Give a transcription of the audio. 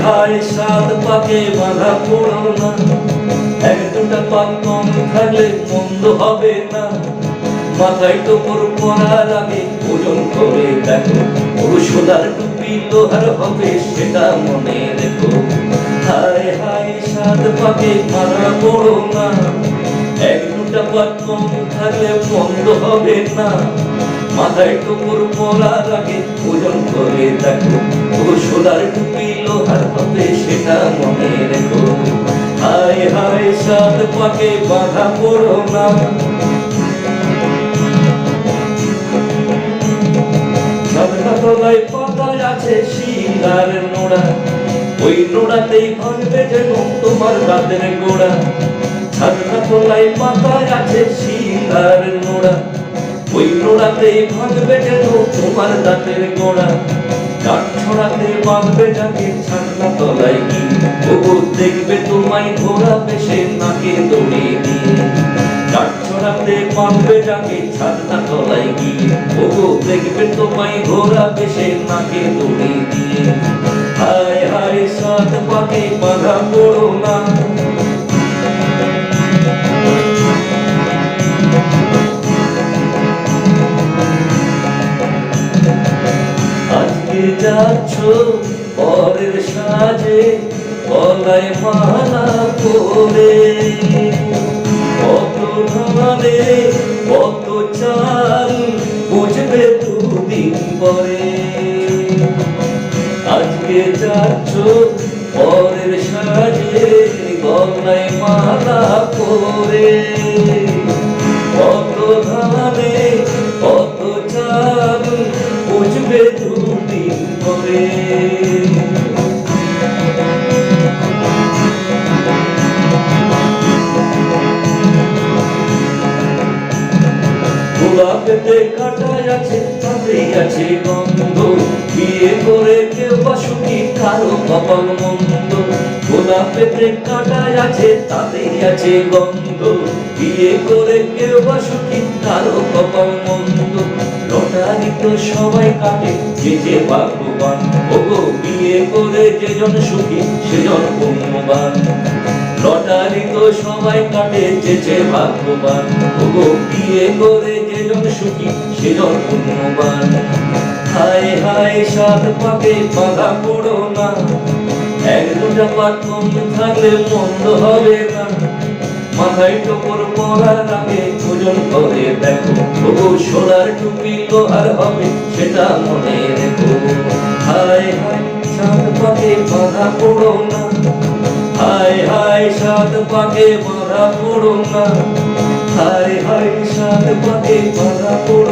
হায় সাত পাকে বাঁধা পড়ো না, এক দুটা পাক কম থাকলে মন্দ হবে না। মাথায় টোপর পরার আগে ওজন করে দেখো, সোনার টুপি লোহার হবে সেটা মনে রেখো। হায় হায় সাত পাকে বাঁধা পড়ো না, এক দুটা পাক কম থাকলে মন্দ হবে না। মাথায় টোপর পরার আগে ওজন করে দেখো, সোনার টুপি লোহার হবে সেটা মনে রেখো। হায় হায় সাত পাকে বাঁধা পড়ো না। তলায় পাতায় আছে শিলার নোড়া, ওই নোড়াতেই ভাঙবে যেন তোমার দাঁতের গোড়া। ছাদনা তলায় পাতায় আছে শিলার নোড়া, ওই নোড়াতেই ভাঙবে যেন তোমার দাঁতের গোড়া। ডাক ছড়াতে বাঁধবে যাকে ছাদনা তলায় কি, ও দেখবে তোমায় ঘোড়া বেশে নাকে দড়ি দিয়ে। ডাক ছড়াতে বাঁধবে যাকে ছাদনা তলায় গিয়ে, ও দেখবে তোমায় ঘোড়া বেশে নাকে দড়ি দিয়ে। হায় হায় সাত পাকে বাঁধা পড়ো না। আজকে যাচ্ছ পরের সাজে, গলায় মালা পরে, কত ধানে কত চাল বুঝবে দুদিন পরে। আজকে যাচ্ছ পরের সাজে, গলায় মালা পরে, কত ধানে কত চাল বুঝবে দুদিন পরে। গোলাপেতে কাঁটায় আছে তাতেই আছে গন্ধ, বিয়ে করে কেউ বা সুখী কারো কপাল মন্দ। গোলাপেতে কাঁটায় আছে তাতেই আছে গন্ধ, বিয়ে করে কেউ বা সুখী কারো কপাল মন্দ। লটারি তো সবাই কাটে যে যে ভাগ্যবান, ওগো বিয়ে করে যেজন সুখী সেজন পুণ্যবান। লটারি তো সবাই কাটে যে যে ভাগ্যবান, ওগো বিয়ে করে যেজন সুখী সেজন পুণ্যবান। হায় হায় সাত পাকে বাঁধা পড়ো না, এক দুটা পাক কম থাকলে মন্দ হবে না। মাথায় টোপর পরার আগে ওজন করে দেখো, ওগো সোনার টুপি লোহার হবে সেটা মনে রেখো। হায় হায় সাত পাকে বাঁধা পড়ো না, হায় হায় সাত পাকে বাঁধা পড়ো না, হায় হায় সাত পাকে বাঁধা পড়ো।